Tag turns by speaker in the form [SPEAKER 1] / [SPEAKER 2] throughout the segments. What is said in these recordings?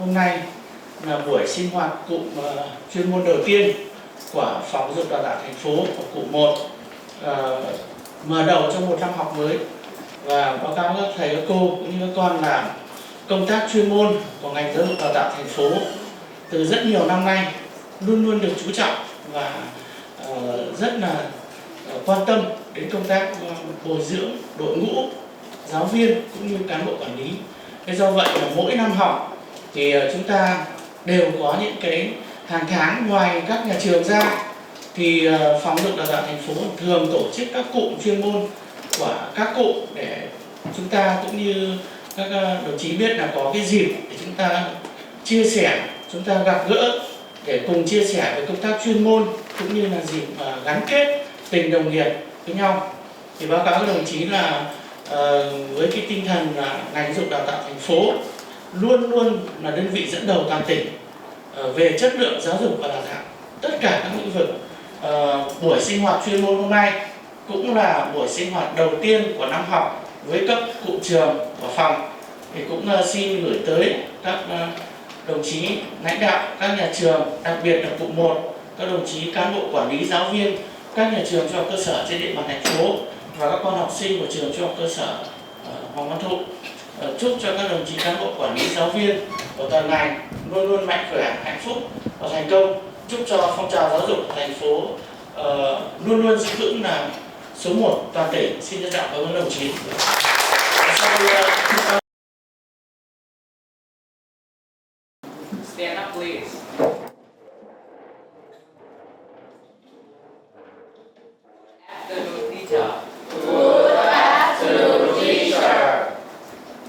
[SPEAKER 1] Hôm nay là buổi sinh hoạt cụm chuyên môn đầu tiên của Phòng Giáo dục Đào tạo thành phố của cụm 1, mở đầu trong một năm học mới. Và báo cáo các thầy, các cô cũng như các con là công tác chuyên môn của ngành giáo dục đào tạo thành phố từ rất nhiều năm nay luôn luôn được chú trọng và rất là quan tâm đến công tác bồi dưỡng đội ngũ giáo viên cũng như cán bộ quản lý. Thế do vậy là mỗi năm học thì chúng ta đều có những cái hàng tháng, ngoài các nhà trường ra thì Phòng Giáo dục Đào tạo thành phố thường tổ chức các cụm chuyên môn của các cụm để chúng ta cũng như các đồng chí biết là có cái dịp để chúng ta chia sẻ, chúng ta gặp gỡ để cùng chia sẻ về công tác chuyên môn cũng như là dịp gắn kết tình đồng nghiệp với nhau. Thì báo cáo các đồng chí là với cái tinh thần là ngành giáo dục đào tạo thành phố luôn luôn là đơn vị dẫn đầu toàn tỉnh về chất lượng giáo dục và đào tạo tất cả các lĩnh vực. Buổi sinh hoạt chuyên môn hôm nay cũng là buổi sinh hoạt đầu tiên của năm học với cấp cụm trường của phòng, thì cũng xin gửi tới các đồng chí lãnh đạo các nhà trường, đặc biệt là cụm 1, các đồng chí cán bộ quản lý giáo viên các nhà trường trung học cơ sở trên địa bàn thành phố và các con học sinh của trường trung học cơ sở Hoàng Văn Thụ. Chúc cho các đồng chí cán bộ quản lý giáo viên của toàn ngành luôn luôn mạnh khỏe, hạnh phúc và thành công. Chúc cho phong trào giáo dục của thành phố luôn luôn giữ vững là số 1 toàn tỉnh. Xin trân trọng cảm ơn đồng chí.
[SPEAKER 2] Stand up, please. Afternoon, teacher.
[SPEAKER 3] Good afternoon, teacher.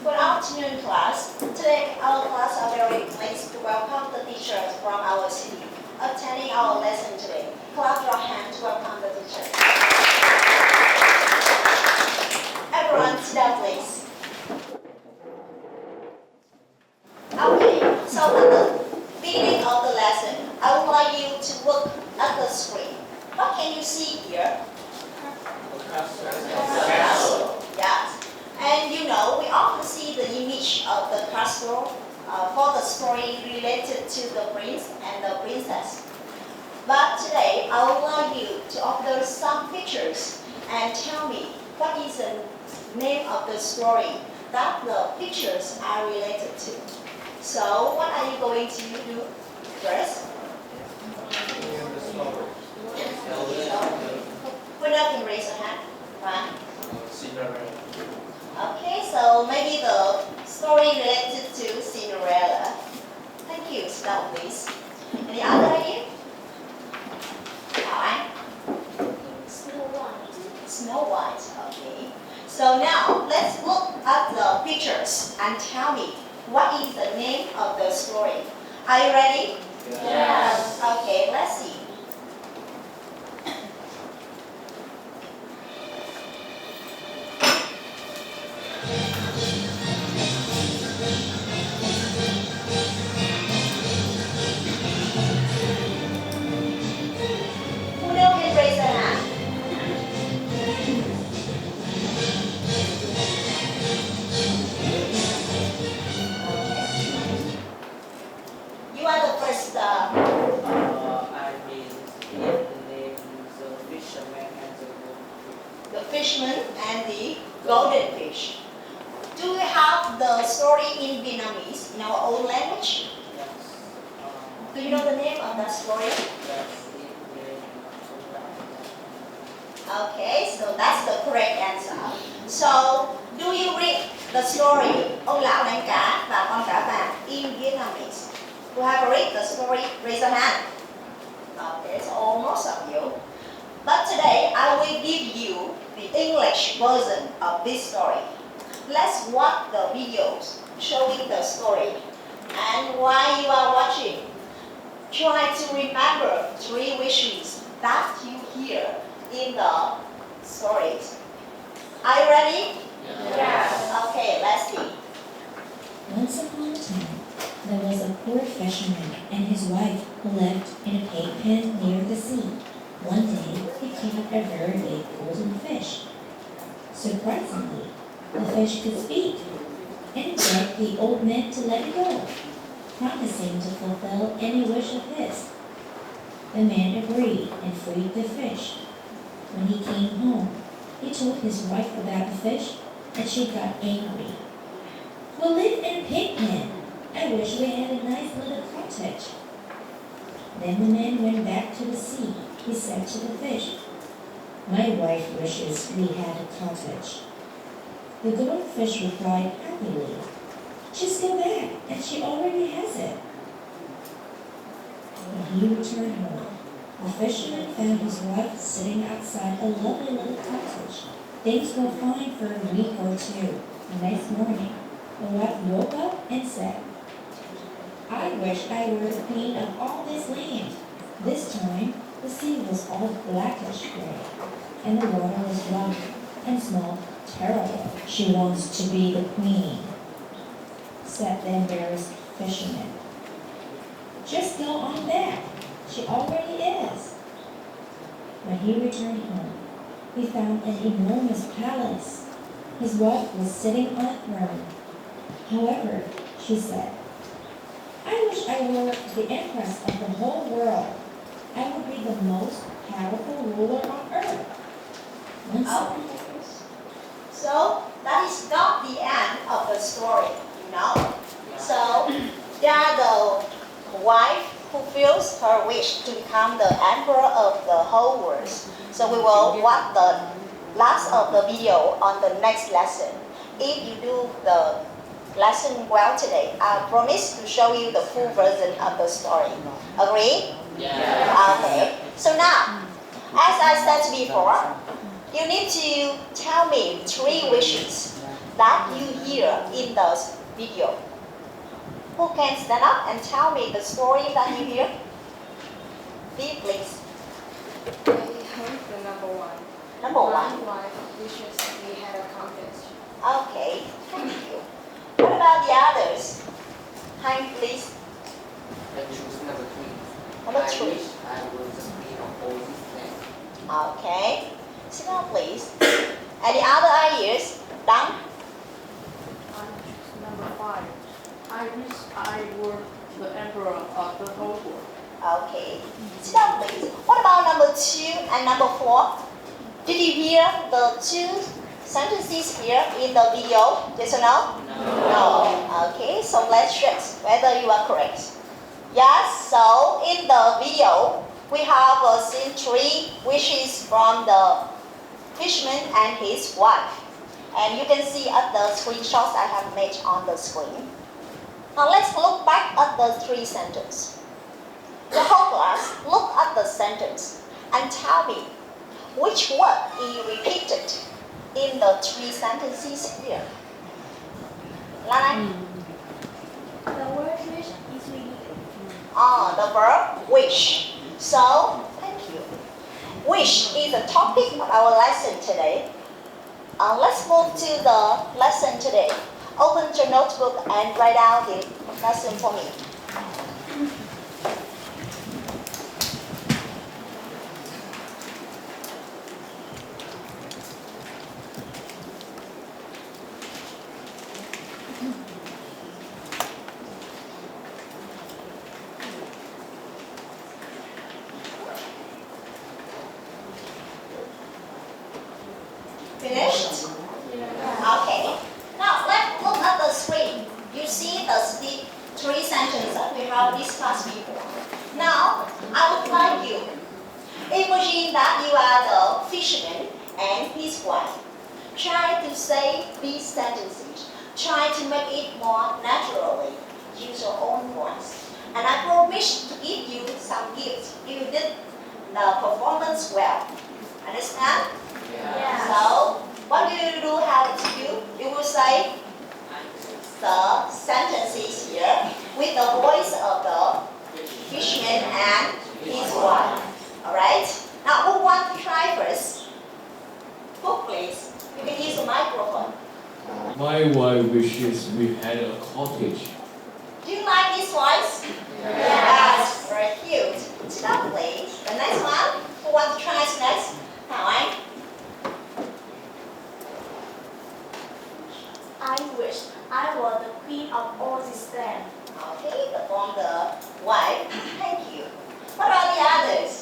[SPEAKER 3] Good afternoon, class. Today, our class are very pleased to welcome the teachers from our city attending our lesson today. Clap your hands to welcome the teachers. Everyone, sit down, please. Okay, so at the beginning of the lesson, I would like you to look at the screen. What can you see here? Castle. Yes. And you know, we often see the image of the castle for the story related to the prince and the princess. But today, I would like you to observe some pictures and tell me what is the name of the story that the pictures are related to. So, what are you going to do first? Who can raise a hand? One. Okay, so maybe the story related to Cinderella. Thank you. Sit down, please. Any other idea? Snow White. Snow White. Okay. So now let's look at the pictures and tell me what is the name of the story. Are you ready?
[SPEAKER 2] Yes.
[SPEAKER 3] Okay, let's see. Who can raise their hand? You are the first.
[SPEAKER 2] I mean, it names the fisherman and the goldfish.
[SPEAKER 3] The fisherman and the golden fish. Do we have the story in Vietnamese, in our own language?
[SPEAKER 2] Yes.
[SPEAKER 3] Do you know the name of that story?
[SPEAKER 2] Yes, it names
[SPEAKER 3] Okay, so that's the correct answer. So, do you read the story Ông Lão Đánh Cá và Con Cá Vàng in Vietnamese? Who have read the story? Raise a hand. Okay, it's almost of you. But today, I will give you the English version of this story. Let's watch the videos showing the story. And while you are watching, try to remember 3 wishes that you hear in the stories. Are you ready?
[SPEAKER 2] Yes.
[SPEAKER 3] Okay, let's see.
[SPEAKER 4] Once upon a time, there was a poor fisherman and his wife who lived in a pig pen near the sea. One day, he caught a very big golden fish. Surprisingly, the fish could speak, and it begged the old man to let it go. promising to fulfill any wish of his. The man agreed and freed the fish. When he came home, he told his wife about the fish, and she got angry. "We'll live in a pig pen. I wish we had a nice little cottage." Then the man went back to the sea. He said to the fish, "My wife wishes we had a cottage." The goldfish replied happily, "Just go back, and she already has it." When he returned home, the fisherman found his wife sitting outside a lovely little cottage. Things were fine for a week or two. The next morning, the wife woke up and said, "I wish I were the queen of all this land." This time, the sea was all blackish gray, and the water was rough and smelled terrible. "She wants to be the queen," said the embarrassed fisherman. "Just go on back. She already is." When he returned home, he found an enormous palace. His wife was sitting on a throne. However, she said, "I wish I were the empress of the whole world. I would be the most powerful ruler on earth." Once
[SPEAKER 3] So that is not the end of the story, you know. So there the wife fulfills her wish to become the emperor of the whole world. So we will watch the last of the video on the next lesson. If you do the lesson well today, I promise to show you the full version of the story. Agree?
[SPEAKER 2] Yeah.
[SPEAKER 3] Okay. So now, as I said before, you need to tell me 3 wishes that you hear in the video. Who can stand up and tell me the story that you hear? Please.
[SPEAKER 5] I heard the number one.
[SPEAKER 3] Number 1.
[SPEAKER 5] My wife wishes we had a cottage.
[SPEAKER 3] Okay, thank you. What about the others? Hank, please.
[SPEAKER 2] I choose number 3.
[SPEAKER 3] Number
[SPEAKER 2] I
[SPEAKER 3] 3.
[SPEAKER 2] wish I was the queen of all this land.
[SPEAKER 3] Okay. Sit down, please. Any other ideas? Done?
[SPEAKER 5] I choose number 5. I wish I were the emperor of the whole world.
[SPEAKER 3] Okay. Sit down, please. What about number 2 and number 4? Did you hear the 2 sentences here in the video? Yes or no? No. Okay, so let's check whether you are correct. Yes, so in the video, we have seen 3 wishes from the fisherman and his wife. And you can see at the screenshots I have made on the screen. Now let's look back at the 3 sentences. The whole class, look at the sentence and tell me which word is repeated in the 3 sentences here. Lan Anh?
[SPEAKER 5] The word wish is repeated.
[SPEAKER 3] The verb wish. So, thank you. Wish is the topic of our lesson today. Let's move to the lesson today. Open your notebook and write down the lesson for me. Finished? Okay. Now let's look at the screen. You see the 3 sentences that we have discussed before. Now, I would like you imagine that you are the fisherman and his wife. Try to say these sentences. Try to make it more naturally. Use your own voice. And I promise to give you some gifts if you did the performance well. Understand? So, what do you have to do? You will say the sentences here with the voice of the fisherman and his wife. Alright? Now, who wants to try first? Who, please? You can use the microphone.
[SPEAKER 6] My wife wishes we had a cottage.
[SPEAKER 3] Do you like this voice? Yes, very cute. Sit down, please. The next one. Who wants to try next? Now,
[SPEAKER 7] I wish I were the queen of all this land.
[SPEAKER 3] okay, the perform the wife. Thank you. What about the others?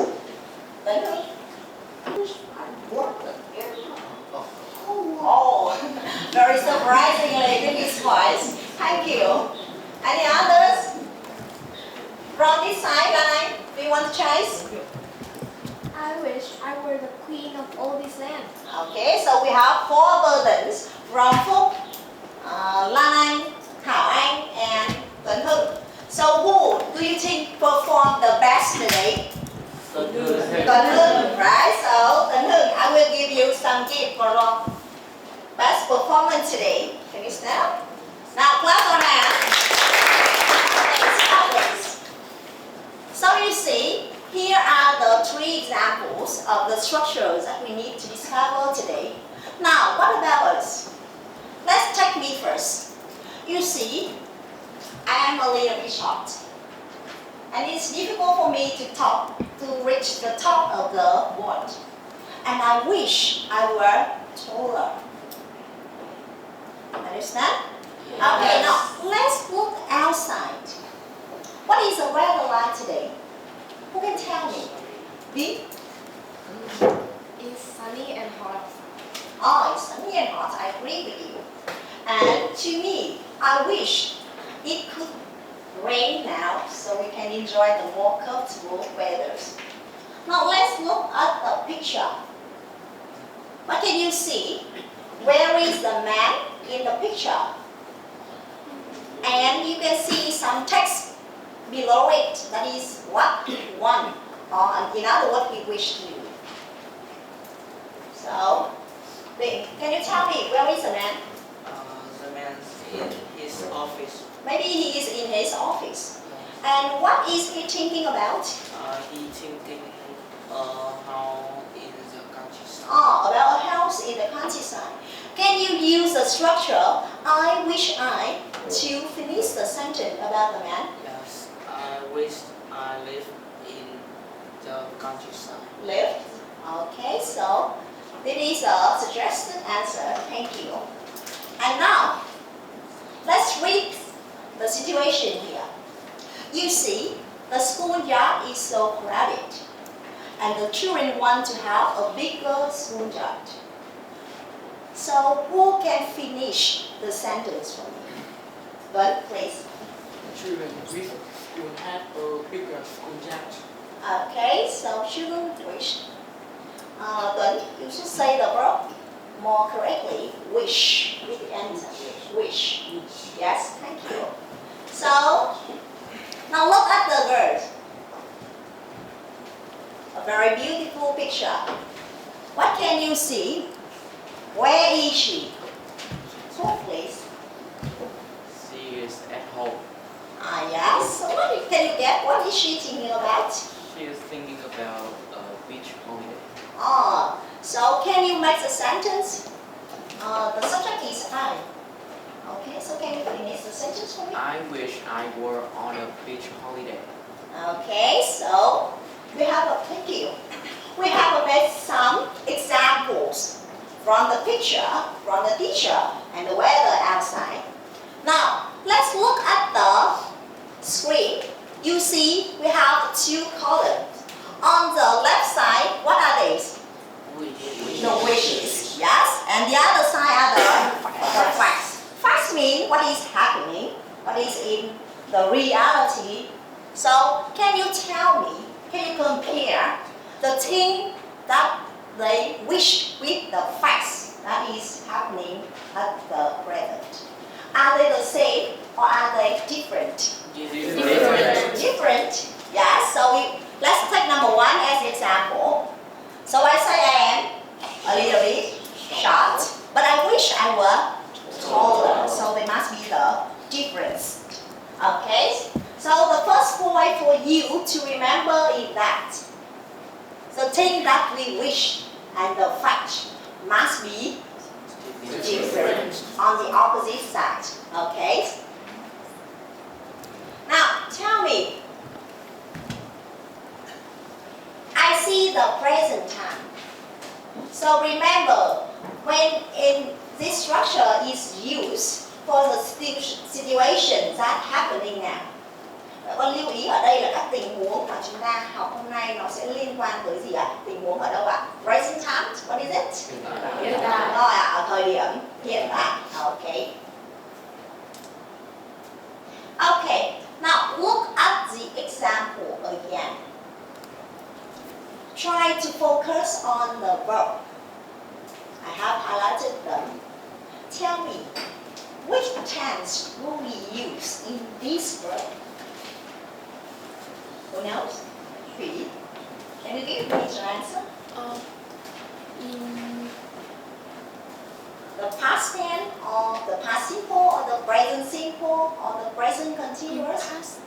[SPEAKER 3] Tấn Hưng? Oh, very surprisingly, this is twice. Thank you. Any others? From this side, Lan, do you want to choose?
[SPEAKER 7] I wish I were the queen of all this land.
[SPEAKER 3] Okay, so we have 4 burdens from Phúc, Lan Anh, Thảo Anh, and Tuấn Hưng. So who do you think performed the best today? Tuấn Hưng, right? So Tuấn Hưng, I will give you some gift for your best performance today. Can you stand up? Now clap your hands. So you see, here are the 3 examples of the structures that we need to discover today. Now, what about us? Let's take me first. You see, I am a little bit short. And it's difficult for me to reach the top of the board. And I wish I were taller. Understand? Okay, now let's look outside. What is the weather like today? Who can tell me? B?
[SPEAKER 7] It's sunny and hot outside.
[SPEAKER 3] Oh, it's sunny and hot. I agree with you. And to me, I wish it could rain now so we can enjoy the more comfortable weather. Now let's look at the picture. What can you see? Where is the man in the picture? And you can see some text below it. That is what we want, or in other words, we wish to do. So, can you tell me where is the man?
[SPEAKER 2] The man's in his office.
[SPEAKER 3] Maybe he is in his office. And what is he thinking about?
[SPEAKER 2] He thinking how in the countryside.
[SPEAKER 3] Oh, about a house in the countryside. Can you use the structure I wish I to finish the sentence about the man?
[SPEAKER 2] Yes, I wish I lived in the countryside.
[SPEAKER 3] Live. Okay, so this is a suggested answer. Thank you. And now, let's read the situation here. You see, the schoolyard is so crowded, and the children want to have a bigger schoolyard. So, who can finish the sentence for me? But please.
[SPEAKER 8] Children wish you have a bigger schoolyard.
[SPEAKER 3] Okay, so children wish. Tuấn, you should say the verb more correctly. Wish with the answer. Wish. Yes, thank you. So, now look at the girl. A very beautiful picture. What can you see? Where is she? So please.
[SPEAKER 2] She is at home.
[SPEAKER 3] Yes. So can you get what is she thinking about?
[SPEAKER 2] She is thinking about a beach holiday.
[SPEAKER 3] So can you make the sentence? The subject is I. Okay, so can you finish the sentence for me?
[SPEAKER 2] I wish I were on a beach holiday.
[SPEAKER 3] Okay, so we have thank you. We have made some examples from the picture, from the teacher, and the weather outside. Now, let's look at the screen. You see, we have 2 columns. On the left side, what are these? The wishes, yes. And the other side are the facts. Facts mean what is happening, what is in the reality. So, can you tell me, can you compare the thing that they wish with the facts that is happening at the present? Are they the same or are they different? Different. Yes. So let's take number 1 as example. So I say I am a little bit short, but I wish I were taller. So there must be the difference. Okay. So the first point for you to remember is that the thing that we wish and the fact must be different on the opposite side. Okay? Now, tell me, I see the present time. So remember, when in this structure is used for the situation that's happening now. ý ở đây là các tình huống mà chúng ta học hôm nay nó sẽ liên quan tới gì ạ? Tình huống ở đâu ạ? Present time, what is it?
[SPEAKER 5] Hiện tại.
[SPEAKER 3] Rồi ạ, ở thời điểm hiện tại. Ok. Okay, now look at the example again. Try to focus on the verb. I have highlighted them. Tell me, which tense will we use in this verb? Who knows? Thủy. Can you give me your answer?
[SPEAKER 7] In
[SPEAKER 3] The past tense or the past simple or the present simple or the present continuous?
[SPEAKER 7] past.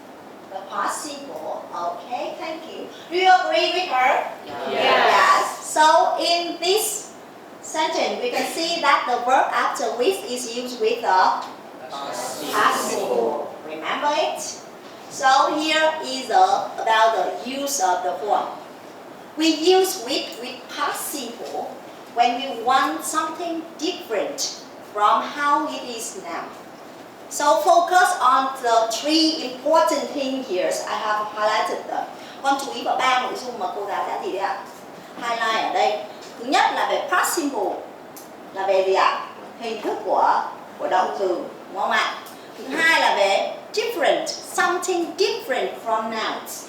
[SPEAKER 3] The past simple. Okay, thank you. Do you agree with her?
[SPEAKER 2] Yeah.
[SPEAKER 3] Yes. So in this sentence, we can see that the verb after with is used with the past simple. Remember it? So here is about the use of the form. We use with past simple when we want something different from how it is now. So focus on the three important things here. I have highlighted them. Con chú ý vào 3 nội dung mà cô giáo đã gì đấy ạ? Highlight ở đây. Thứ nhất là về past simple, là về gì ạ? Hình thức của động từ, đúng không ạ? Thứ hai là về different, something different from nouns.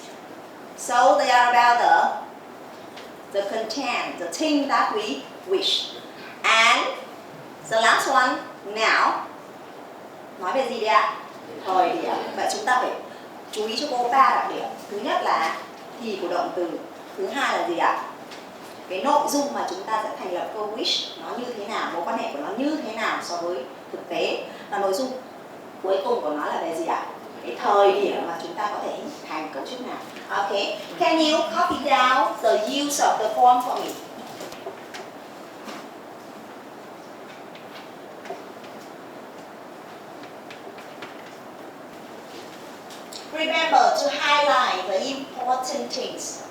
[SPEAKER 3] So they are about the content, the thing that we wish. And the last one, now. Nói về gì đấy ạ? Thời điểm. Vậy chúng ta phải chú ý cho cô 3 đặc điểm. Thứ nhất là thì của động từ. Thứ hai là gì ạ? Cái nội dung mà chúng ta sẽ thành lập câu wish nó như thế nào, mối quan hệ của nó như thế nào so với thực tế. Và nội dung cuối cùng của nó là về gì ạ? Cái thời điểm mà chúng ta có thể hình thành cấu trúc nào. Okay, can you copy down the use of the form for me? Remember to highlight the important things.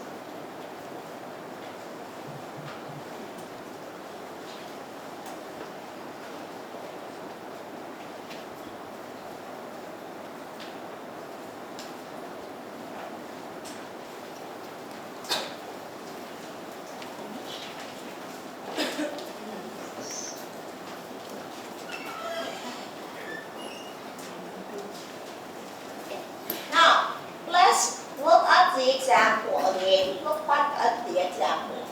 [SPEAKER 3] Now, let's look at the example again. Look back at the example.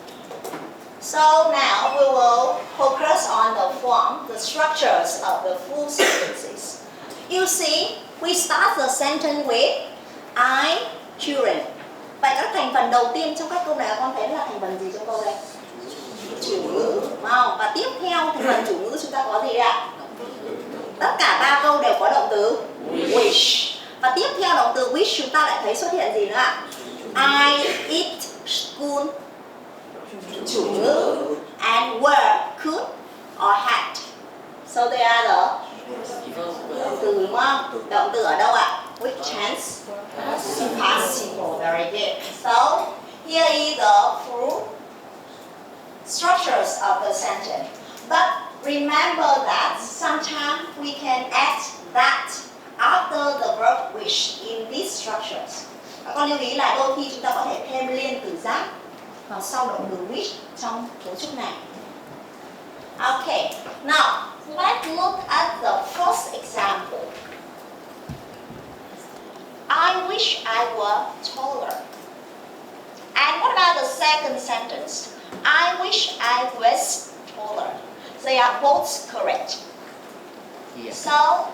[SPEAKER 3] So now we will focus on the form, the structures of the full sentences. You see, we start the sentence with I, children. Vậy các thành phần đầu tiên trong các câu này con thấy là thành phần gì trong câu đây? Chủ ngữ, đúng không? Và tiếp theo thành phần chủ ngữ chúng ta có gì ạ? Tất cả 3 câu đều có động từ wish. Và tiếp theo động từ wish chúng ta lại thấy xuất hiện gì nữa ạ? I, it, school, chủ ngữ, and were, could, or had. So they are the động từ, đúng không? Động từ ở đâu ạ? Which tense? Past simple. Very good. So here is the full structures of the sentence. But remember that sometimes we can add that after the verb wish in these structures. Các con lưu ý là đôi khi chúng ta có thể thêm liên từ giác vào sau động từ wish trong cấu trúc này. Okay, now let's look at the first example. I wish I were taller. And what about the second sentence? I wish I was taller. They are both correct.
[SPEAKER 2] Yes.
[SPEAKER 3] So,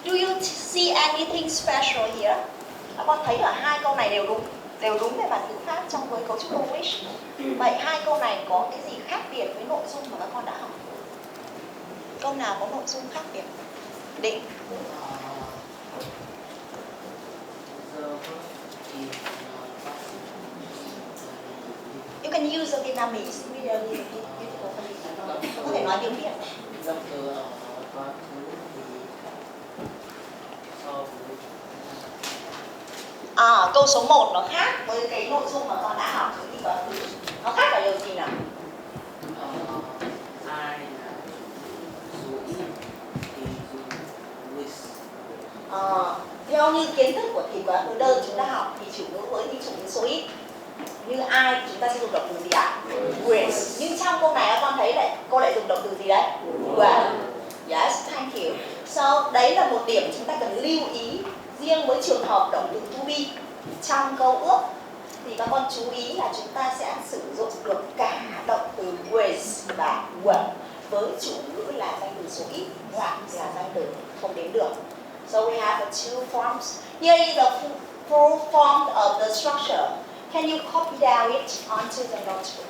[SPEAKER 3] do you see anything special here? Các con thấy là 2 câu này đều đúng về bản ngữ pháp trong với cấu trúc câu wish. Vậy 2 câu này có cái gì khác biệt với nội dung mà các con đã học? Câu nào có nội dung khác biệt? Định. You can use the Vietnamese. We don't need to có thể nói tiếng Việt.
[SPEAKER 2] Động từ ở quá khứ thì so với
[SPEAKER 3] Câu số 1 nó khác với cái nội dung mà con đã học thì quá khứ. Nó khác là điều gì nào?
[SPEAKER 2] ai là số ít thì dùng with.
[SPEAKER 3] theo như kiến thức của thì có đơn chúng ta học thì chủ ngữ với những chủ ngữ số ít như ai chúng ta sẽ dùng động từ gì ạ? With. Nhưng trong câu này các con thấy này, cô lại dùng động từ gì đấy? With. Yes, thank you. So đấy là một điểm chúng ta cần lưu ý riêng với trường hợp động từ to be trong câu ước thì các con chú ý là chúng ta sẽ sử dụng được cả động từ with và with với chủ ngữ là danh từ số ít hoặc là danh từ không đếm được. So we have the two forms. Here is the full form of the structure. Can you copy down it onto the notebook?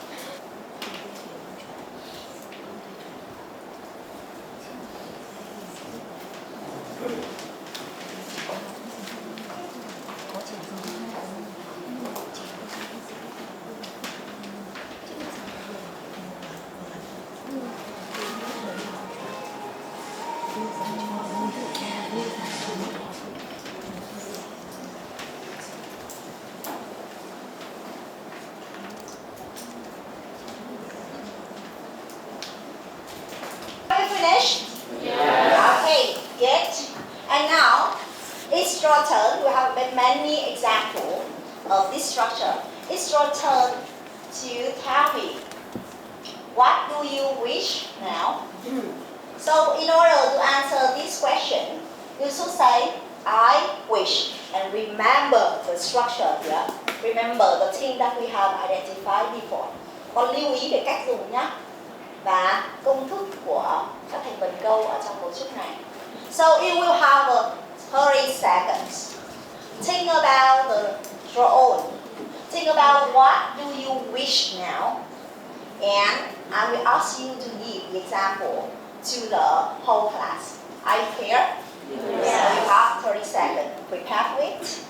[SPEAKER 3] Have you finished? Yeah. Okay, good. And now it's your turn. We have many examples of this structure. It's your turn to tell me what do you wish now? So in order to answer this question, you should say I wish and remember the structure here. Remember the thing that we have identified before. Con lưu ý về cách dùng nhé. Và công thức của các thành phần câu ở trong cấu trúc này. So you will have 30 seconds. Think about your own. Think about what do you wish now. And I will ask you to give the example to the whole class. Are you clear? Yeah. So you have 30 seconds. Prepare for it.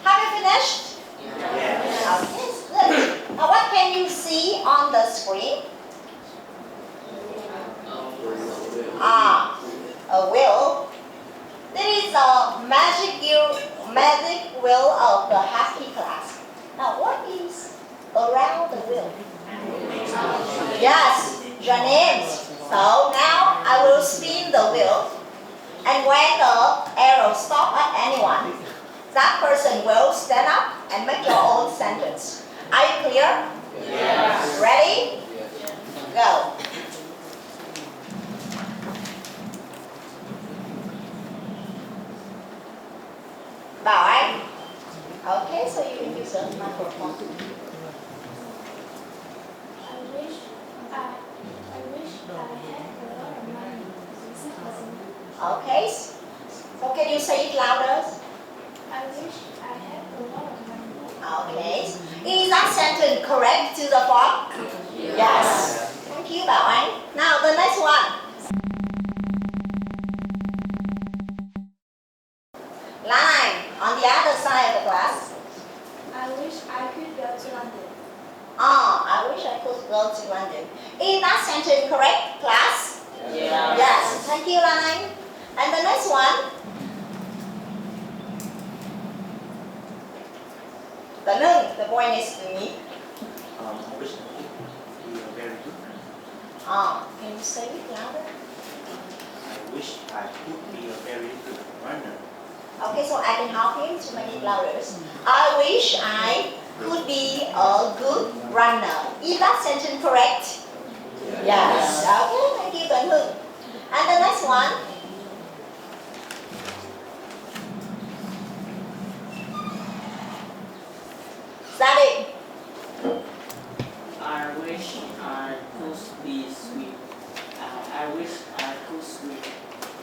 [SPEAKER 3] Have you finished?
[SPEAKER 2] Yeah.
[SPEAKER 3] Okay, good. Now what can you see on the screen? A wheel. This is a magic wheel of the happy class. Now what is around the wheel? Yes, your names. So now I will spin the wheel, and when the arrow stops at anyone, that person will stand up and make your own sentence. Are you clear?
[SPEAKER 2] Yes.
[SPEAKER 3] Ready? Go. Bảo Anh. Okay, so you can use the microphone.
[SPEAKER 7] I wish I had a lot of money.
[SPEAKER 3] Okay, so can you say it louder?
[SPEAKER 7] I wish I had a lot of money.
[SPEAKER 3] Okay, is that sentence correct to the form? Yes. Thank you, Bảo Anh. Now the next one. Line on the other side of the class.
[SPEAKER 7] I wish I could go to London.
[SPEAKER 3] I wish I could go to London. Is that sentence correct, class? Yes. Thank you, Lan. And the next one. The boy next to me.
[SPEAKER 9] I wish I could be a very good runner.
[SPEAKER 3] Can you say it louder?
[SPEAKER 9] I wish I could be a very good runner.
[SPEAKER 3] Okay, so I can help him to make it louder. I wish I could be a good runner. Is that sentence correct? Yes. Okay, thank you, Tuấn Hưng. And the next one. Gia Định.
[SPEAKER 2] I wish I could be sweet. I wish I could swim.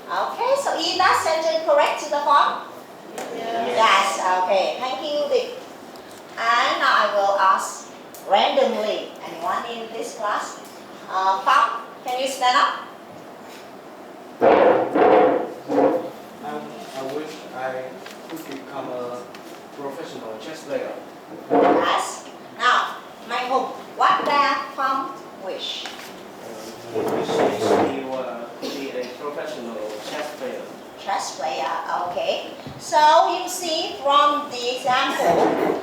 [SPEAKER 3] Okay, so is that sentence correct to the form? Yes. Okay, thank you, Dick. And now I will ask randomly anyone in this class. Phong, can you stand up?
[SPEAKER 8] I wish I could become a professional chess player.
[SPEAKER 3] Yes. Now, Mạnh Hùng, what does Phong wish?
[SPEAKER 9] He wishes he could be a professional chess player.
[SPEAKER 3] Chess player, okay. So you see from the example,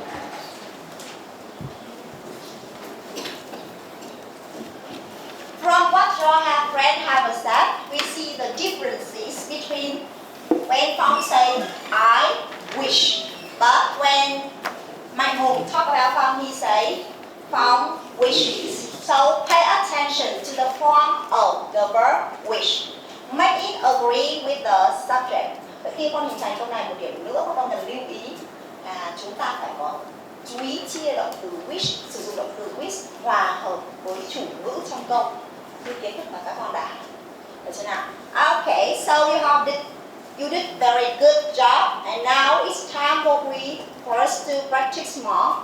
[SPEAKER 3] from what you have read have said, we see the differences between when Phong says I wish. But when my home talk about form, he say form wishes. So pay attention to the form of the verb wish. Make it agree with the subject. Vậy khi con hình thành câu này, một điểm nữa con cần lưu ý chúng ta phải có chú ý chia động từ wish, sử dụng động từ wish hòa hợp với chủ ngữ trong câu như kiến thức mà các con đã được chưa nào? Okay, so you did very good job, and now it's time for us to practice more.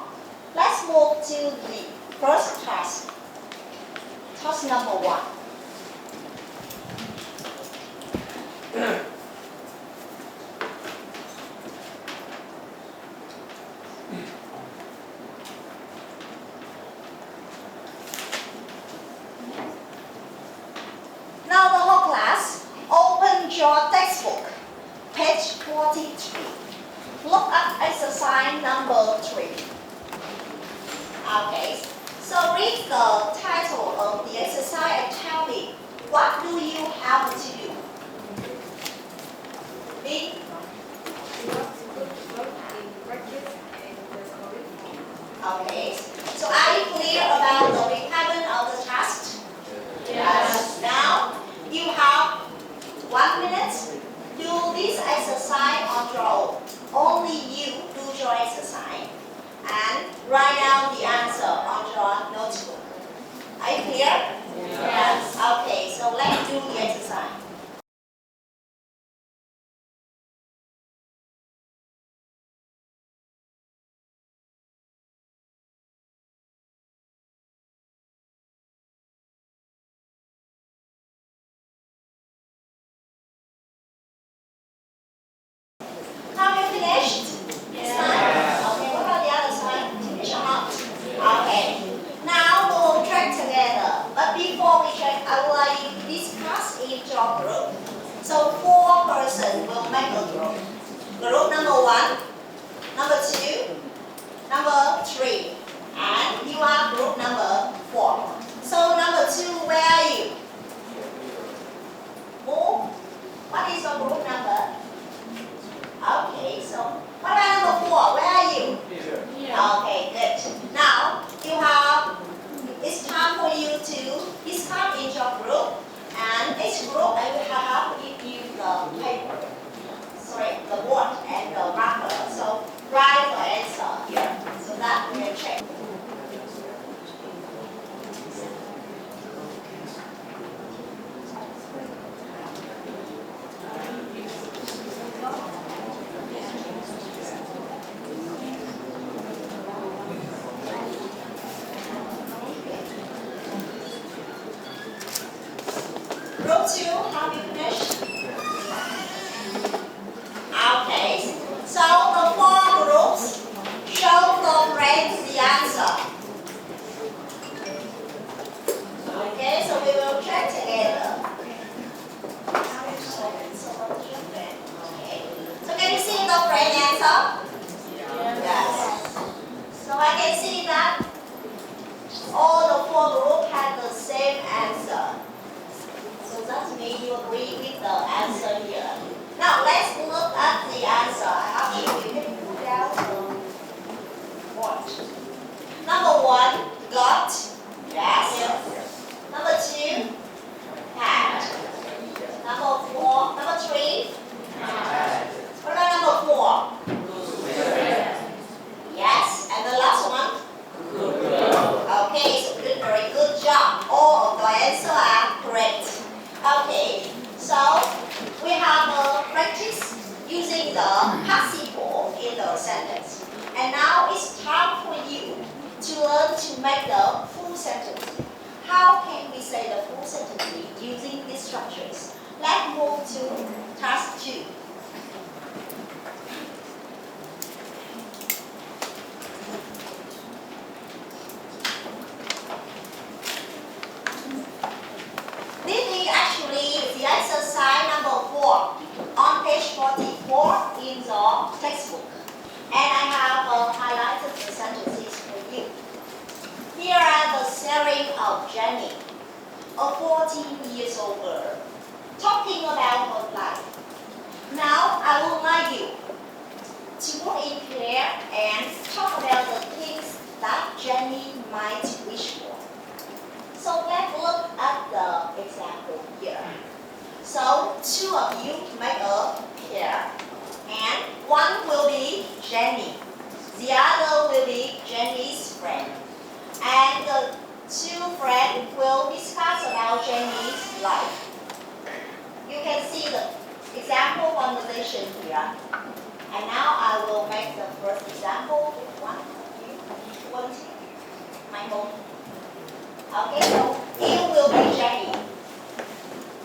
[SPEAKER 3] Let's move to the first task. Task number 1. Now the whole class, open your textbook, page 43. Look at exercise number 3. Okay, so read the title of the exercise and tell me, what do you have to do? B. Okay, so are you clear about the requirement of the task? Yes. Now, you have 1 minute. Do this exercise on your own. Only you do your exercise. And write down the answer on your notebook. Are you clear? Yes. Okay, so let's do the exercise. Have you finished? Yes. Okay, what about the other side? Finish or not? Okay. Now we will track together. But before we track, I would like you to discuss in your group. So 4 persons will make a group. Group number 1, number 2, number 3, and you are group number 4. So number 2, where are you? Move. What is your group number? Okay, so what about number 4? Where are you? Okay, good. Now it's time for you to discuss in your group, and each group I will have give you the paper, the board and the marker. So write the answer here so that we can check. Group 2, have you finished? Okay, so the 4 groups show the friends the answer. Okay, so we will check together. Okay, so can you see the friend answer? Yes. So I can see that all the 4 groups have the same answer. So that means you agree with the answer here. Now let's look at the answer. I ask you can put down the board. Number 1, got. Yes. Number 2, had. Number 3, had. What about number 4? Yes. And the last one? Okay, so good, very good job. All of the answers are correct. Okay, so we have a practice using the participle in the sentence. And now it's time for you to learn to make the full sentence. How can we say the full sentence using these structures? Let's move to task 2. This is actually the exercise number 4 on page 44 in the textbook. And I have highlighted the sentences for you. Here are the sharing of Jenny, a 14-year-old girl, talking about her life. Now I would like you to work in pair and talk about the things that Jenny might wish for. So let's look at the example here. So two of you make a pair, and one will be Jenny, the other will be Jenny's friend, and the two friends will discuss about Jenny's life. You can see the example conversation here. And now I will make the first example with one of you volunteer. Michael. Okay, so you will be Jenny.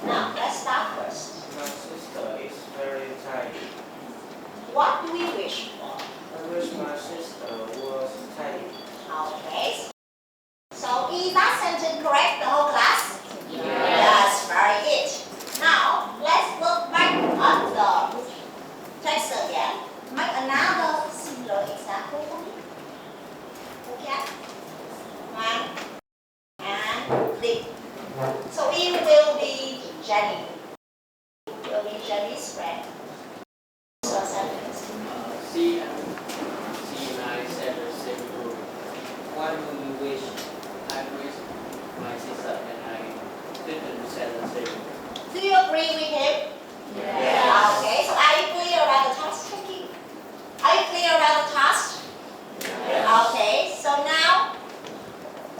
[SPEAKER 3] Now let's start first.
[SPEAKER 9] My sister is very tidy.
[SPEAKER 3] What do we wish for?
[SPEAKER 9] I wish my sister was tidy.
[SPEAKER 3] Okay. So is that sentence correct, the whole class?
[SPEAKER 9] Yes.
[SPEAKER 3] Yes, very good. Now let's look back at the text again. Make another similar example for me. Okay? One and Dick. So it will be Jenny. It will be Jenny's friend. So sentence.
[SPEAKER 2] C and C9 said the same rule. What do you wish? I wish my sister and I didn't say the same.
[SPEAKER 3] Do you agree with him? Yeah. Okay, so are you clear about the task? Are you clear about the task?
[SPEAKER 2] Yes.
[SPEAKER 3] Okay, so now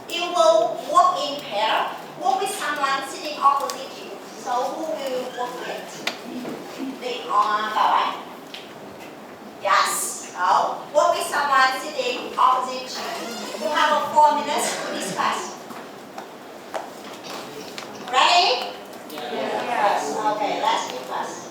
[SPEAKER 3] you will work in pair. Work with someone sitting opposite you. So who will you work with? Dick or Bảo? Yes. So work with someone sitting opposite you. You have 4 minutes to discuss. Ready? Yes. Okay, let's discuss.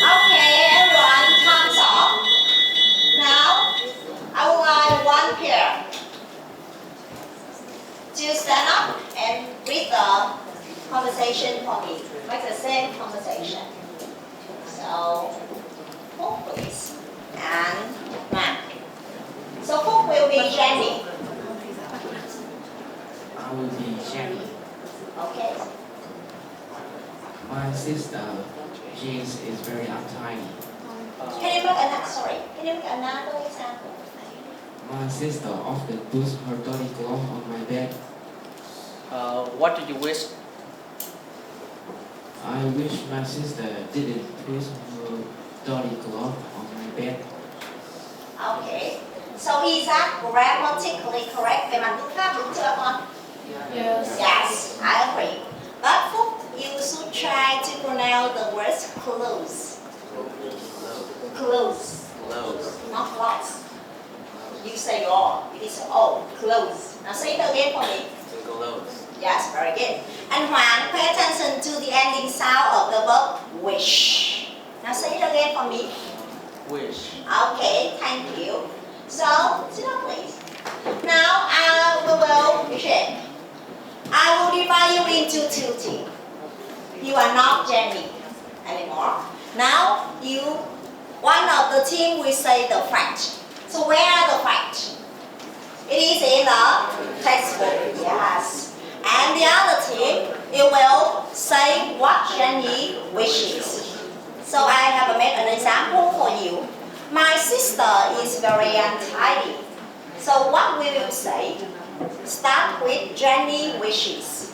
[SPEAKER 3] Okay, everyone, thumbs up. Now, I would like one pair to stand up and read the conversation for me. Make the same conversation. So, Phúc please, and Matt. So Phúc will be Jenny.
[SPEAKER 10] I will be Jenny.
[SPEAKER 3] Okay.
[SPEAKER 10] My sister, James, is very untidy.
[SPEAKER 3] Can you make another? Sorry. Can you make another example?
[SPEAKER 10] My sister often puts her dirty clothes on my bed.
[SPEAKER 2] What do you wish?
[SPEAKER 10] I wish my sister didn't put her dirty clothes on my bed.
[SPEAKER 3] Okay. So is that grammatically correct? Về mặt ngữ pháp đúng chưa con?
[SPEAKER 5] Yes.
[SPEAKER 3] Yes, I agree. But Phúc, you should try to pronounce the words clothes. Clothes. Not clothes. You say all. It is all. Clothes. Now say it again for me. Yes, very good. And Hoàng, pay attention to the ending sound of the verb wish. Now say it again for me.
[SPEAKER 2] Wish.
[SPEAKER 3] Okay, thank you. So, sit down please. Now we will check. I will divide you into 2 teams. You are not Jenny anymore. Now one of the team will say the fact. So where are the facts? It is in the textbook, yes. And the other team, it will say what Jenny wishes. So I have made an example for you. My sister is very untidy. So what we will say? Start with Jenny wishes.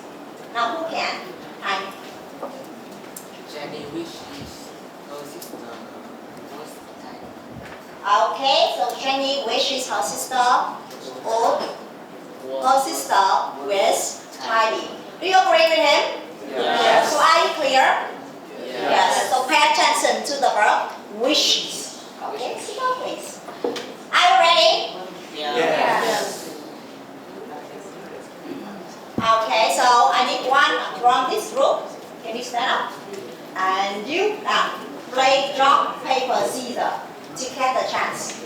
[SPEAKER 3] Now who can?
[SPEAKER 10] Jenny wishes her sister was tidy.
[SPEAKER 3] Okay, so Jenny wishes her sister would her sister was tidy. Do you agree with him?
[SPEAKER 2] Yes.
[SPEAKER 3] So are you clear?
[SPEAKER 2] Yes.
[SPEAKER 3] So pay attention to the verb wishes. Okay, sit down please. Are you ready?
[SPEAKER 2] Yes.
[SPEAKER 3] Okay, so I need one from this group. Can you stand up? And you now play rock, paper, scissors to get the chance.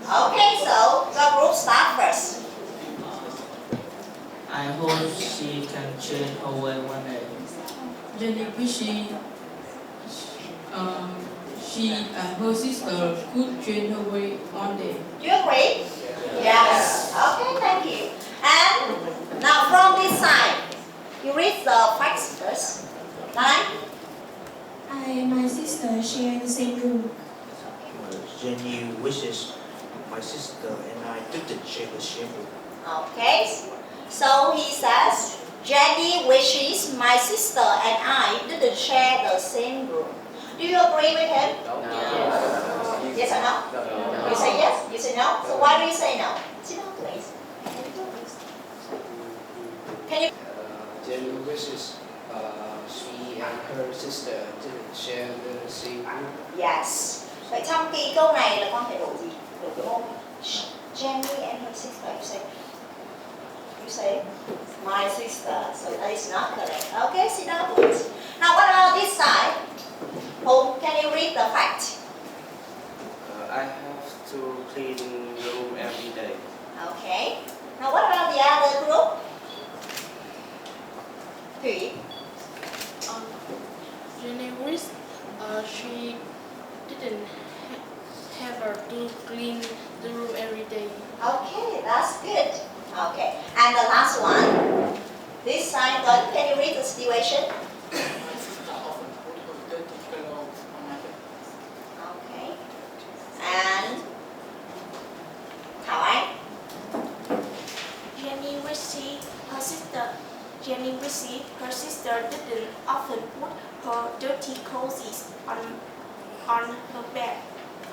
[SPEAKER 3] Okay, so the group start first.
[SPEAKER 10] I hope she can change her way one day.
[SPEAKER 5] Jenny wishes her sister could change her way one day.
[SPEAKER 3] Do you agree? Yes. Okay, thank you. And now from this side, you read the facts first. Nine.
[SPEAKER 4] I and my sister share the same room.
[SPEAKER 11] Jenny wishes my sister and I didn't share the same room.
[SPEAKER 3] Okay. So he says, Jenny wishes my sister and I didn't share the same room. Do you agree with him? Yes or no? You say yes? You say no? So why do you say no? Sit down, please. Can you?
[SPEAKER 8] Jenny wishes she and her sister didn't share the same room.
[SPEAKER 3] Yes. Vậy trong cái câu này là con phải đổi gì? Đổi cái môn. Jenny and her sister. You say my sister. So that is not correct. Okay, sit down, please. Now what about this side? Home, can you read the fact?
[SPEAKER 9] I have to clean the room every day.
[SPEAKER 3] Okay. Now what about the other group? Thủy.
[SPEAKER 7] Jenny wished she didn't have to clean the room every day.
[SPEAKER 3] Okay, that's good. Okay. And the last one. This side, can you read the situation? Okay. And Thảo Anh.
[SPEAKER 7] Jenny wished her sister didn't often put her dirty clothes on her bed.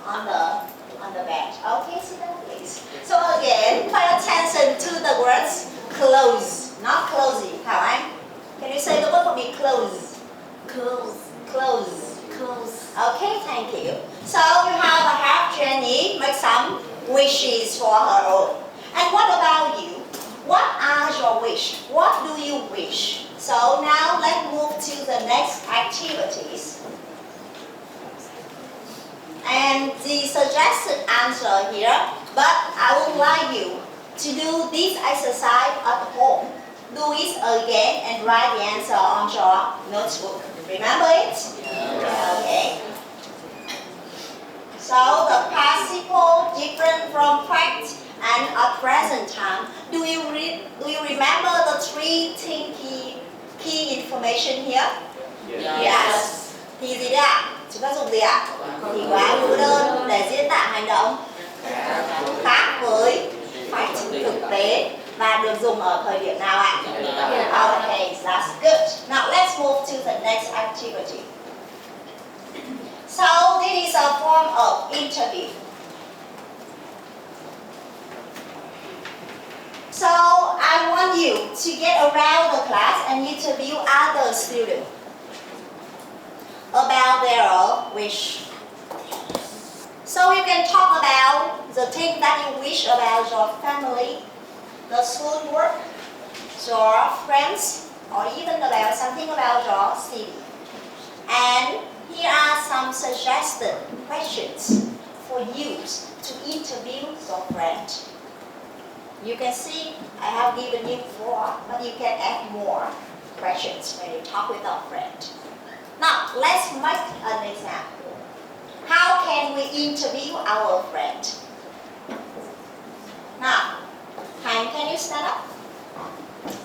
[SPEAKER 3] On the bed. Okay, sit down please. So again, pay attention to the words clothes, not clothes. Thảo Anh. Can you say the word for me? Clothes. Clothes. Okay, thank you. So you have a half Jenny make some wishes for her own. And what about you? What are your wishes? What do you wish? So now let's move to the next activities. And the suggested answer here, but I would like you to do this exercise at home. Do it again and write the answer on your notebook. Remember it? Okay. So the participle different from fact and at present time. Do you remember the three key information here? Yes. Thì gì đấy ạ? Chúng ta dùng gì ạ? Thì quá ngữ đơn để diễn tả hành động khác với fact thực tế và được dùng ở thời điểm nào ạ? Okay, that's good. Now let's move to the next activity. So this is a form of interview. So I want you to get around the class and interview other students about their wish. So you can talk about the thing that you wish about your family, the school work, your friends, or even about something about your city. And here are some suggested questions for you to interview your friend. You can see I have given you 4, but you can add more questions when you talk with a friend. Now, let's make an example. How can we interview our friend? Now, Thành, can you stand up?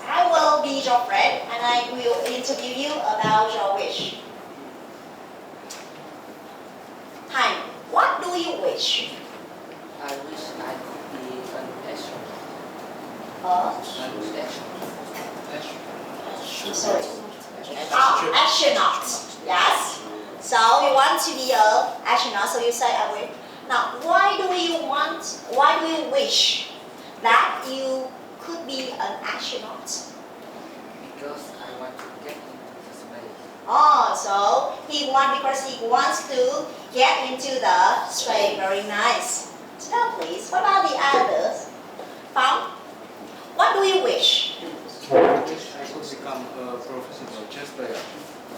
[SPEAKER 3] I will be your friend and I will interview you about your wish. Thành, what do you wish?
[SPEAKER 2] I wish I could be an astronaut.
[SPEAKER 3] Sorry. Astronaut. Yes. So you want to be an astronaut, so you say I will. Now, why do you wish that you could be an astronaut?
[SPEAKER 2] Because I want to get into space.
[SPEAKER 3] Oh, so because he wants to get into the space. Very nice. Now please, what about the others? Phong, what do you wish?
[SPEAKER 9] I wish I could become a professional chess player.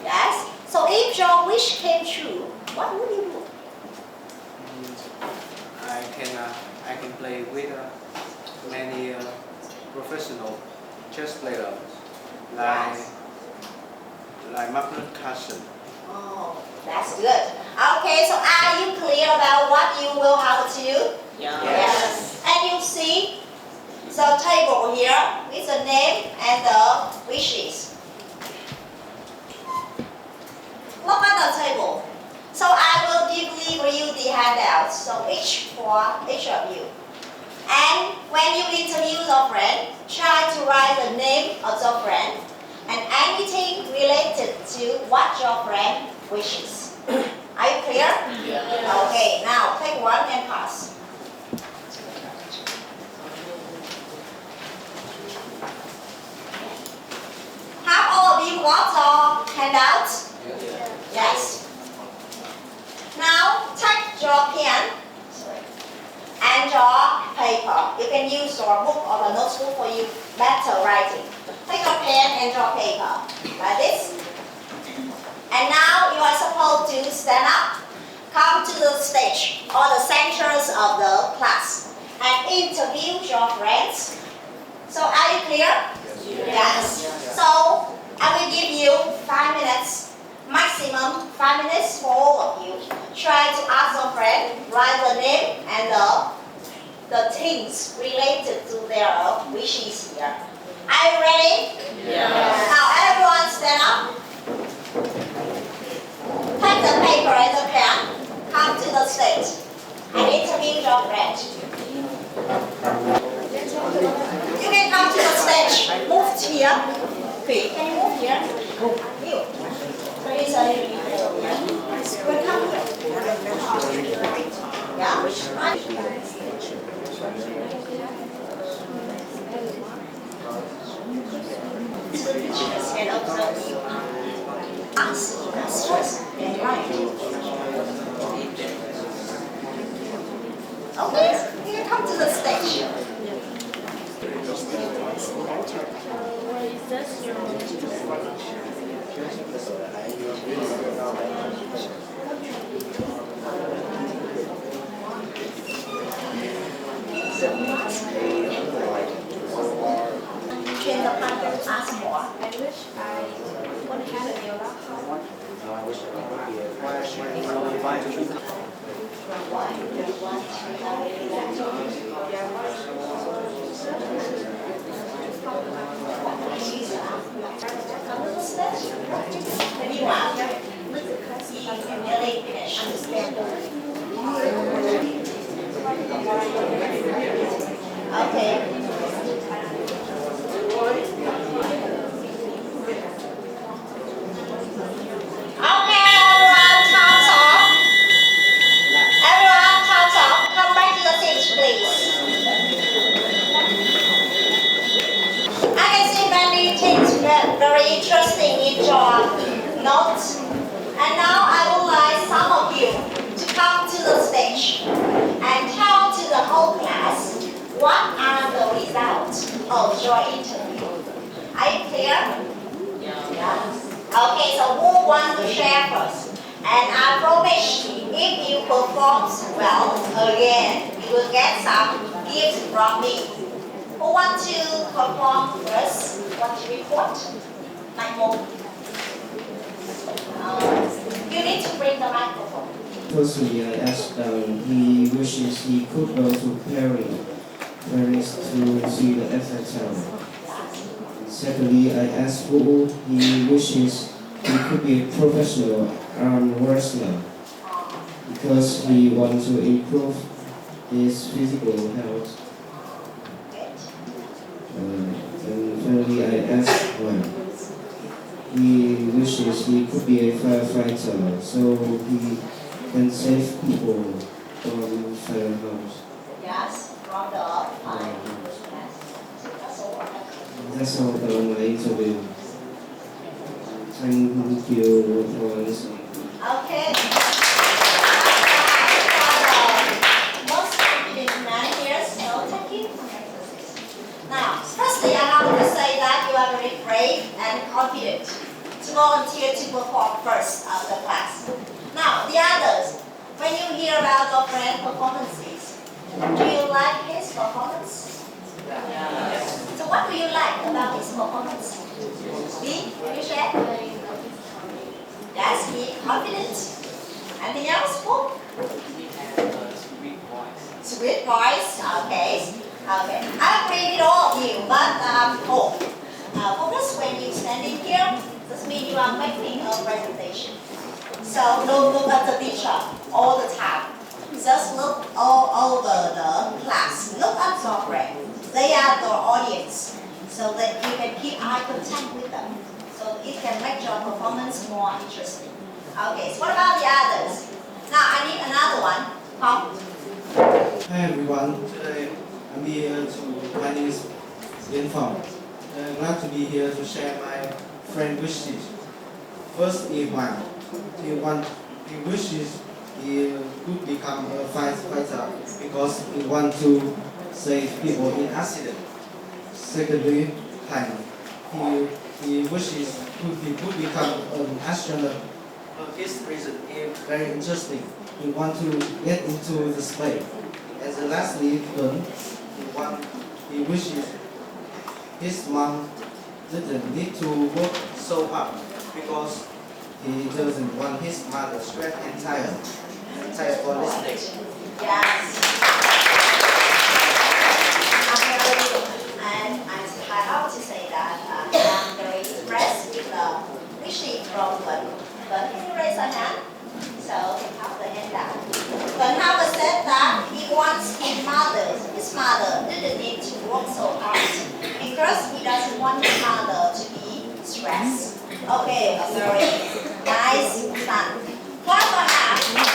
[SPEAKER 3] Yes. So if your wish came true, what would you do?
[SPEAKER 9] I can play with many professional chess players like Magnus Carlsen.
[SPEAKER 3] Oh, that's good. Okay, so are you clear about what you will have to do? Yes. And you see the table here with the name and the wishes. Look at the table. So I will give you the handouts, so each for each of you. And when you interview your friend, try to write the name of your friend and anything related to what your friend wishes. Are you clear?
[SPEAKER 2] Yeah.
[SPEAKER 3] Okay, now take one and pass. Have all of you got your handouts? Yes. Now take your pen and your paper. You can use your book or the notebook for you better writing. Take your pen and your paper like this. And now you are supposed to stand up, come to the stage or the centers of the class and interview your friends. So are you clear? Yes. So I will give you 5 minutes, maximum 5 minutes for all of you. Try to ask your friend, write the name and the things related to their wishes here. Are you ready?
[SPEAKER 2] Yeah.
[SPEAKER 3] Now everyone stand up. Take the paper and the pen. Come to the stage and interview your friend. You can come to the stage. Move here. Can you move here? You. Please, welcome here. Yeah. And observe you. Ask first and right. Okay, you can come to the stage. Can the partner ask more?
[SPEAKER 5] I wish I would have a yoga power.
[SPEAKER 11] I wish I could be a fighter.
[SPEAKER 3] Maybe one. You can really understand. Okay. Okay, everyone, time's off. Everyone, time's off. Come back to the stage, please. I can see many things very interesting in your notes. And now I would like some of you to come to the stage and tell to the whole class what are the results of your interview. Are you clear? Yeah. Okay, so who wants to share first? And I promise if you perform well again, you will get some gifts from me. Who wants to perform first? Want to report? Like more. You need to bring the microphone.
[SPEAKER 12] Firstly, I asked he wishes he could go to Paris to see the Eiffel Tower. Secondly, I asked who he wishes he could be a professional arm wrestler because he wants to improve his physical health. And finally, I asked he wishes he could be a firefighter so he can save people from firehouse.
[SPEAKER 3] Yes, from the fire.
[SPEAKER 12] That's all about my interview. Thank you for listening.
[SPEAKER 3] Okay. Most confident man here, so thank you. Now, firstly, I want to say that you are very brave and confident to volunteer to perform first of the class. Now, the others, when you hear about your friend's performances, do you like his performance?
[SPEAKER 2] Yes.
[SPEAKER 3] So what do you like about his performance? Lee, can you share? Yes, he confident. Anything else? Who?
[SPEAKER 2] He has a sweet voice.
[SPEAKER 3] Sweet voice, okay. Okay, I agree with all of you, but focus when you standing here, this means you are making a presentation. So don't look at the teacher all the time. Just look all over the class. Look at your friend. They are your audience, so that you can keep eye contact with them. So it can make your performance more interesting. Okay, so what about the others? Now I need another one.
[SPEAKER 12] Hi everyone. Today I'm here my name is Liên Phong. I'm glad to be here to share my friend wishes. First is Hoàng. He wishes he could become a firefighter because he wants to save people in accident. Secondly, Thành. He wishes he could become an astronaut. His reason is very interesting. He wants to get into the space. And lastly, Tuấn. He wishes his mom didn't need to work so hard because he doesn't want his mother stressed and tired. Thanks for listening.
[SPEAKER 3] Yes. And I have to say that I'm very impressed with the wishing from Tuấn. Tuấn, can you raise your hand? So have the hand down. Tuấn Howard said that he wants his mother didn't need to work so hard because he doesn't want his mother to be stressed. Okay, a very nice son. Clap for him.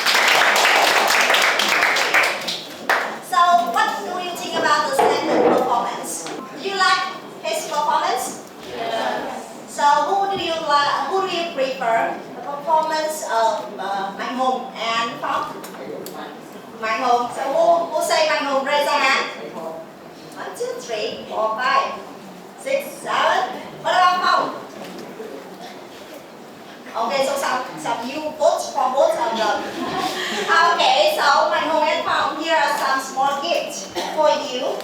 [SPEAKER 3] So what do you think about the second performance? Do you like his performance?
[SPEAKER 2] Yes.
[SPEAKER 3] So who do you prefer? The performance of Mạnh Hùng and Phong? Mạnh Hùng. So who say Mạnh Hùng? Raise your hand. 1, 2, 3, 4, 5, 6, 7. What about Phong? Okay, so some you vote for both of them. Okay, so Mạnh Hùng and Phong, here are some small gifts for you.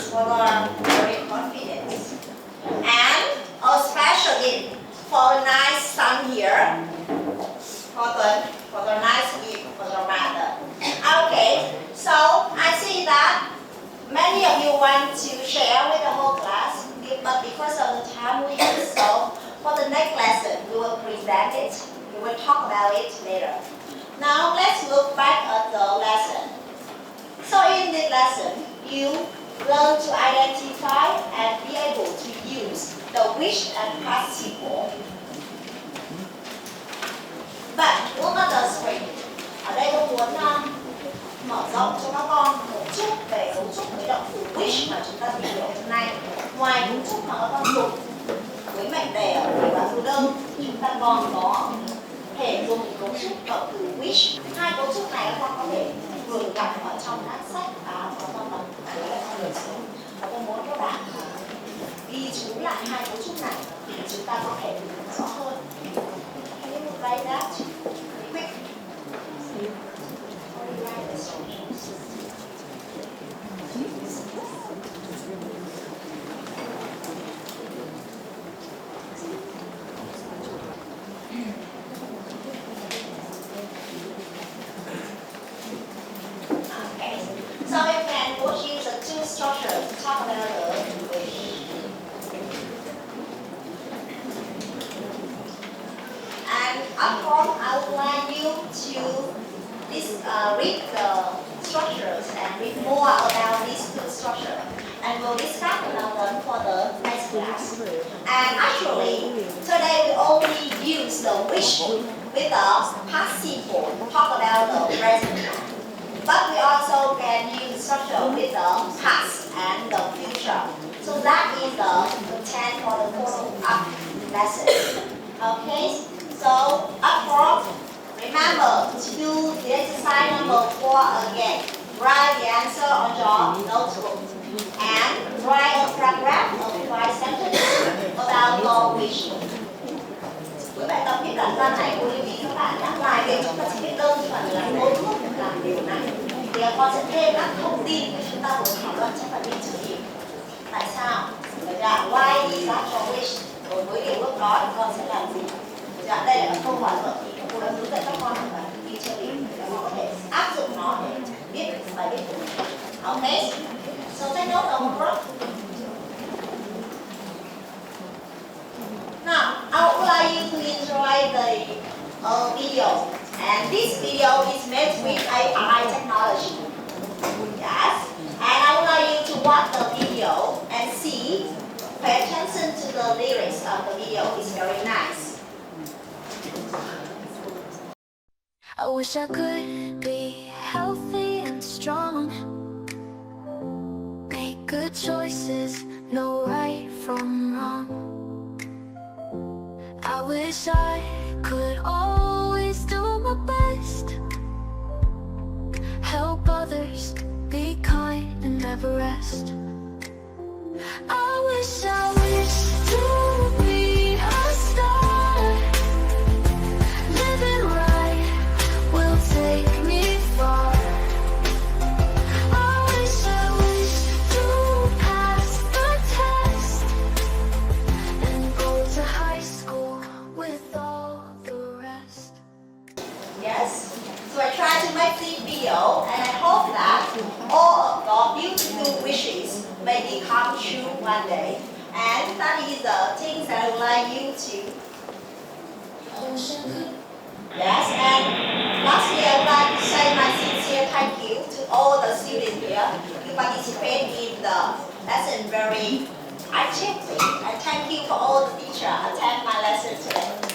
[SPEAKER 3] For your very confidence. And a special gift for a nice son here. For the nice gift for your mother. Okay, so I see that many of you want to share with the whole class, but because of the time we have, so for the next lesson we will present it. We will talk about it later. Now let's look back at the lesson. So in this lesson, you learn to identify and be able to use the wish and participle. But look at the screen. Ở đây tôi muốn mở rộng cho các con một chút về cấu trúc với động từ wish mà chúng ta tìm hiểu hôm nay. Ngoài cấu trúc mà các con dùng với mệnh đề ở đây và từ đơn, chúng ta còn có thể dùng cấu trúc động từ wish. Hai cấu trúc này các con có thể thường gặp ở trong các sách báo và văn bản với lại trong đời sống. Và tôi muốn các bạn ghi chú lại hai cấu trúc này để chúng ta có thể hiểu rõ hơn. Can you write that quick? Or you write the instructions? Okay, so you can both use the two structures to talk about the wish. And up front, I would like you to read the structures and read more about these two structures. And we'll discuss about them for the next class. And actually, today we only use the wish with the past simple to talk about the present time. But we also can use structure with the past and the lesson. Okay, so up front, remember to do the exercise number 4 again. Write the answer on your notebook and write a paragraph of 5 sentences about your wish. Với bài tập viết đoạn văn này, cô lưu ý các bạn nhắc lại việc chúng ta chỉ biết đơn thuần là thôi thúc làm điều này. Thì con sẽ thêm các thông tin để chúng ta vừa thảo luận trong phần viết trừ điểm. Tại sao? Why is that your wish? Rồi với điều ước đó thì con sẽ làm gì? Đây là câu hỏi luận thì cô đã hướng dẫn các con làm bài viết trừ điểm để con có thể áp dụng nó để viết bài viết của mình. Okay? So take note of homework. Now, I would like you to enjoy the video, and this video is made with AI technology. Yes, and I would like you to watch the video and see, pay attention to the lyrics of the video. It's very nice.
[SPEAKER 13] I wish I could be healthy and strong, make good choices, know right from wrong. I wish I could always do my best, help others, be kind and never rest. I wish to be a star, living right will take me far. I wish to pass the test and go to high school with all the rest.
[SPEAKER 3] Yes, so I tried to make this video, and I hope that all of your beautiful wishes may become true one day. And that is the things that I would like you to. Yes, and lastly, I would like to say my sincere thank you to all the students here who participate in the lesson very actively. And thank you for all the teachers attend my lesson today.